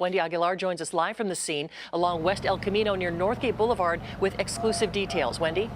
Wendy Aguilar joins us live from the scene along West El Camino near Northgate Boulevard with exclusive details. Wendy?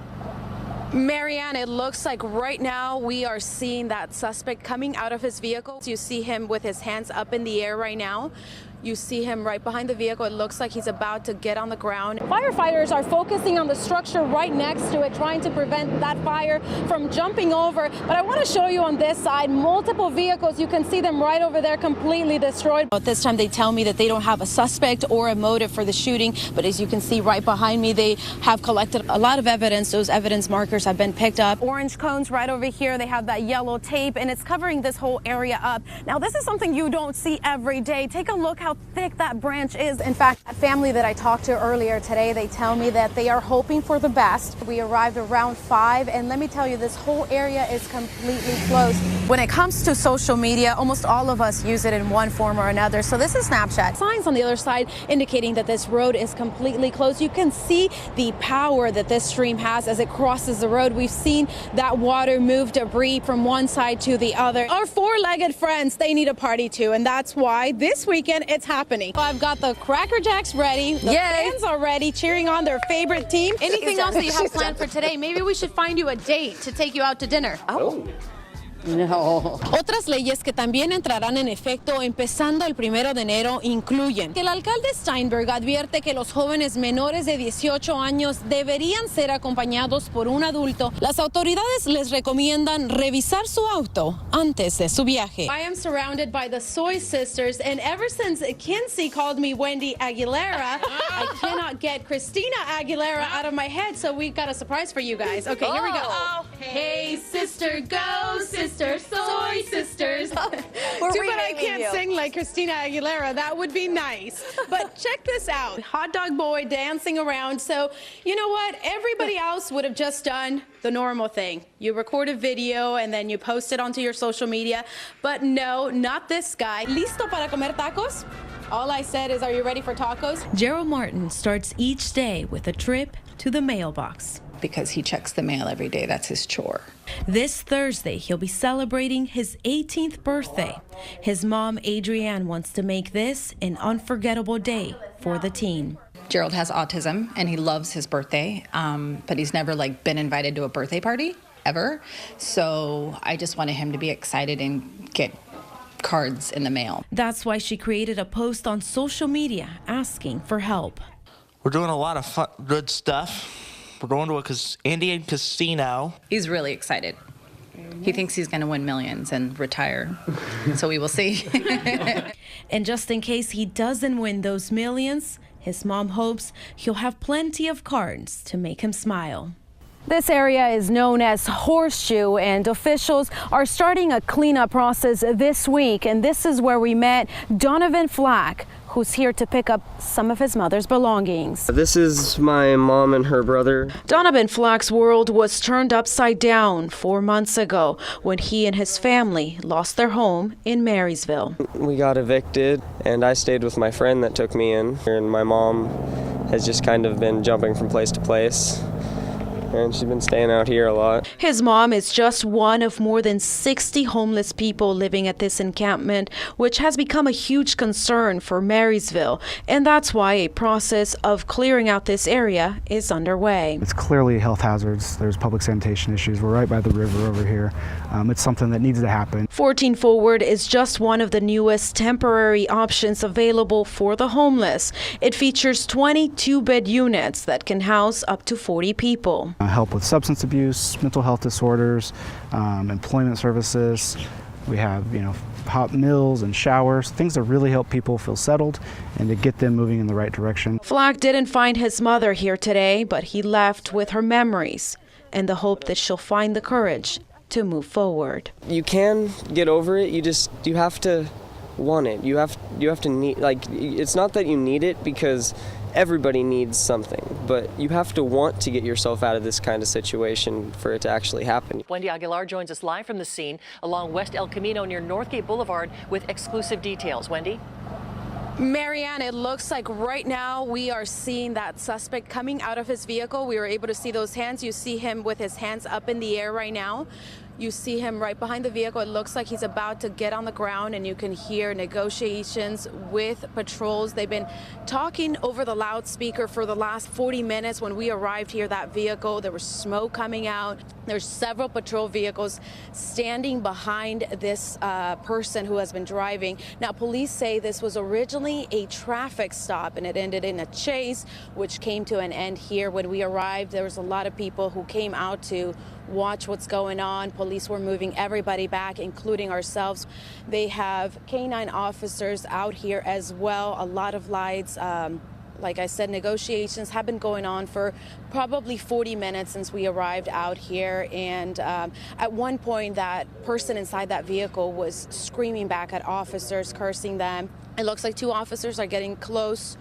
Marianne, it looks like right now we are seeing that suspect coming out of his vehicle. You see him with his hands up in the air right now. You see him right behind the vehicle. It looks like he's about to get on the ground. Firefighters are focusing on the structure right next to it, trying to prevent that fire from jumping over. But I want to show you on this side, multiple vehicles. You can see them right over there, completely destroyed. At this time, they tell me that they don't have a suspect or a motive for the shooting. But as you can see right behind me, they have collected a lot of evidence. Those evidence markers have been picked up. Orange cones right over here. They have that yellow tape, and it's covering this whole area up. Now, this is something you don't see every day. Take a look how thick that branch is. In fact, a family that I talked to earlier today, they tell me that they are hoping for the best. We arrived around 5, and let me tell you, this whole area is completely closed. When it comes to social media, almost all of us use it in one form or another. So this is Snapchat. Signs on the other side indicating that this road is completely closed. You can see the power that this stream has as it crosses the road. We've seen that water move debris from one side to the other. Our four-legged friends, they need a party too, and that's why this weekend it's happening. I've got the Cracker Jacks ready. The fans are ready, cheering on their favorite team. Anything else that you have planned for today? Maybe we should find you a date to take you out to dinner. Oh. No. Otras leyes que también entrarán en efecto empezando el 1 de enero incluyen que el alcalde Steinberg advierte que los jóvenes menores de 18 años deberían ser acompañados por un adulto. Las autoridades les recomiendan revisar su auto antes de su viaje. I am surrounded by the Soy sisters, and ever since Kinsey called me Wendy Aguilera, I cannot get Christina Aguilera out of my head, so we've got a surprise for you guys. Okay, here we go. Hey, sister, go, sister, Soy sisters. Too bad I can't sing like Christina Aguilera. That would be nice. But check this out. Hot dog boy dancing around. So, you know what? Everybody else would have just done the normal thing. You record a video and then you post it onto your social media. But no, not this guy. ¿Listo para comer tacos? All I said is, are you ready for tacos? Gerald Martin starts each day with a trip to the mailbox. Because he checks the mail every day. That's his chore. This Thursday, he'll be celebrating his 18th birthday. His mom, Adrienne, wants to make this an unforgettable day for the teen. Gerald has autism, and he loves his birthday, but he's never been invited to a birthday party, ever. So I just wanted him to be excited and get cards in the mail. That's why she created a post on social media asking for help. We're doing a lot of fun, good stuff. We're going to an Indian casino. He's really excited. He thinks he's going to win millions and retire. So we will see. And just in case he doesn't win those millions, his mom hopes he'll have plenty of cards to make him smile. This area is known as Horseshoe, and officials are starting a cleanup process this week. And this is where we met Donovan Flack, who's here to pick up some of his mother's belongings. This is my mom and her brother. Donovan Flack's world was turned upside down 4 months ago when he and his family lost their home in Marysville. We got evicted, and I stayed with my friend that took me in. And my mom has just kind of been jumping from place to place. And she's been staying out here a lot. His mom is just one of more than 60 homeless people living at this encampment, which has become a huge concern for Marysville. And that's why a process of clearing out this area is underway. It's clearly health hazards. There's public sanitation issues. We're right by the river over here. It's something that needs to happen. 14 Forward is just one of the newest temporary options available for the homeless. It features 22-bed units that can house up to 40 people. Help with substance abuse, mental health disorders, employment services. We have, hot meals and showers, things that really help people feel settled and to get them moving in the right direction. Flack didn't find his mother here today, but he left with her memories and the hope that she'll find the courage to move forward. You can get over it. You have to want it. You have to need, it's not that you need it, because everybody needs something, but you have to want to get yourself out of this kind of situation for it to actually happen. Wendy Aguilar joins us live from the scene along West El Camino near Northgate Boulevard with exclusive details. Wendy? Marianne, it looks like right now we are seeing that suspect coming out of his vehicle. We were able to see those hands. You see him with his hands up in the air right now. You see him right behind the vehicle. It looks like he's about to get on the ground, and you can hear negotiations with patrols. They've been talking over the loudspeaker for the last 40 minutes. When we arrived here, that vehicle, there was smoke coming out. There's several patrol vehicles standing behind this person who has been driving. Now, police say this was originally a traffic stop, and it ended in a chase, which came to an end here. When we arrived, there was a lot of people who came out to watch what's going on. Police were moving everybody back, including ourselves. They have canine officers out here as well. A lot of lights. Like I said, negotiations have been going on for probably 40 minutes since we arrived out here. And at one point, that person inside that vehicle was screaming back at officers, cursing them. It looks like 2 officers are getting close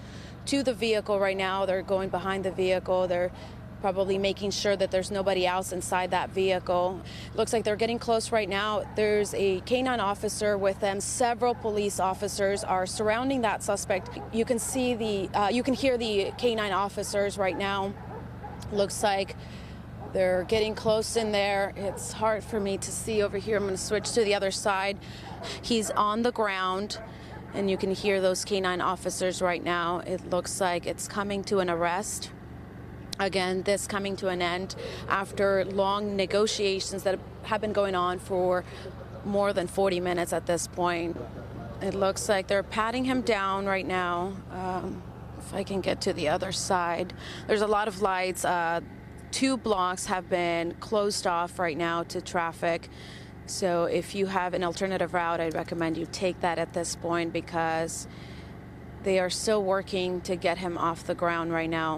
to the vehicle right now. They're going behind the vehicle. They're probably making sure that there's nobody else inside that vehicle. Looks like they're getting close right now. There's a canine officer with them. Several police officers are surrounding that suspect. You can see you can hear the canine officers right now. Looks like they're getting close in there. It's hard for me to see over here. I'm going to switch to the other side. He's on the ground, and you can hear those canine officers right now. It looks like it's coming to an arrest. Again, this coming to an end after long negotiations that have been going on for more than 40 minutes at this point. It looks like they're patting him down right now. If I can get to the other side. There's a lot of lights. 2 blocks have been closed off right now to traffic. So if you have an alternative route, I'd recommend you take that at this point, because they are still working to get him off the ground right now.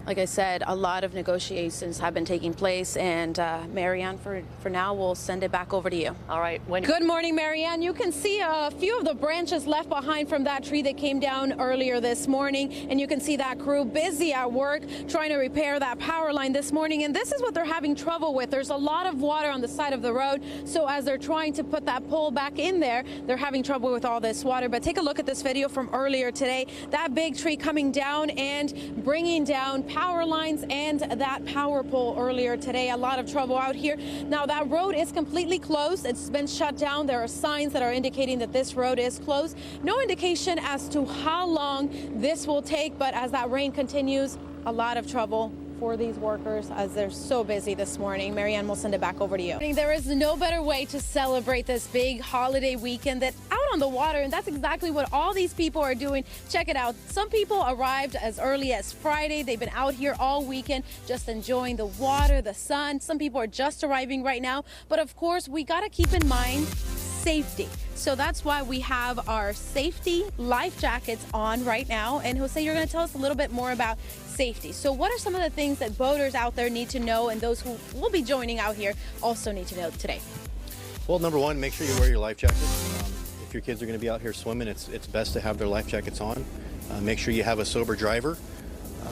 Like I said, a lot of negotiations have been taking place, and Marianne, for now, we'll send it back over to you. All right. Good morning, Marianne. You can see a few of the branches left behind from that tree that came down earlier this morning, and you can see that crew busy at work trying to repair that power line this morning, and this is what they're having trouble with. There's a lot of water on the side of the road, so as they're trying to put that pole back in there, they're having trouble with all this water. But take a look at this video from earlier today. That big tree coming down and bringing down power lines and that power pole earlier today. A lot of trouble out here. Now that road is completely closed. It's been shut down. There are signs that are indicating that this road is closed. No indication as to how long this will take, but as that rain continues, a lot of trouble for these workers as they're so busy this morning. Marianne, we'll send it back over to you. There is no better way to celebrate this big holiday weekend than out on the water, and that's exactly what all these people are doing. Check it out. Some people arrived as early as Friday. They've been out here all weekend just enjoying the water, the sun. Some people are just arriving right now, but of course we got to keep in mind safety. So that's why we have our safety life jackets on right now. And Jose, you're going to tell us a little bit more about safety. So what are some of the things that boaters out there need to know, and those who will be joining out here also need to know today? Well, number one, make sure you wear your life jacket. If your kids are going to be out here swimming, it's best to have their life jackets on. Make sure you have a sober driver.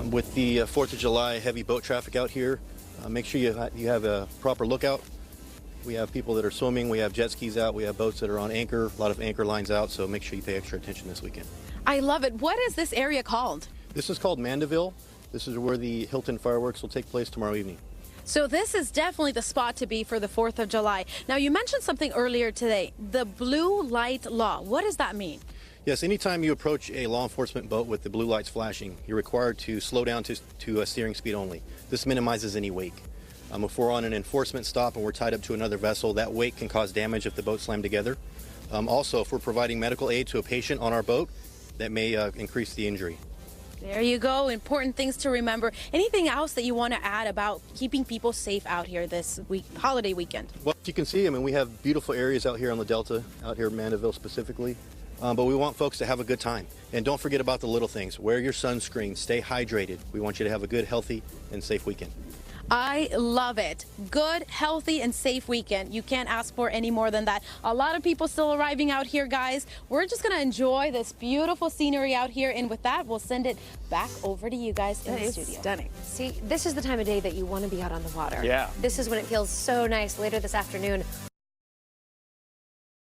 With the 4th of July heavy boat traffic out here, make sure you have a proper lookout. We have people that are swimming, we have jet skis out, we have boats that are on anchor, a lot of anchor lines out, so make sure you pay extra attention this weekend. I love it. What is this area called? This is called Mandeville. This is where the Hilton fireworks will take place tomorrow evening. So this is definitely the spot to be for the 4th of July. Now, you mentioned something earlier today, the blue light law. What does that mean? Yes, anytime you approach a law enforcement boat with the blue lights flashing, you're required to slow down to a steering speed only. This minimizes any wake. If we're on an enforcement stop and we're tied up to another vessel, that wake can cause damage if the boats slam together. Also, if we're providing medical aid to a patient on our boat, that may increase the injury. There you go. Important things to remember. Anything else that you want to add about keeping people safe out here this holiday weekend? Well, as you can see, we have beautiful areas out here on the Delta, out here in Mandeville specifically. But we want folks to have a good time. And don't forget about the little things. Wear your sunscreen, stay hydrated. We want you to have a good, healthy, and safe weekend. I love it. Good, healthy, and safe weekend. You can't ask for any more than that. A lot of people still arriving out here, guys. We're just going to enjoy this beautiful scenery out here. And with that, we'll send it back over to you guys in the studio. Stunning. See, this is the time of day that you want to be out on the water. Yeah. This is when it feels so nice later this afternoon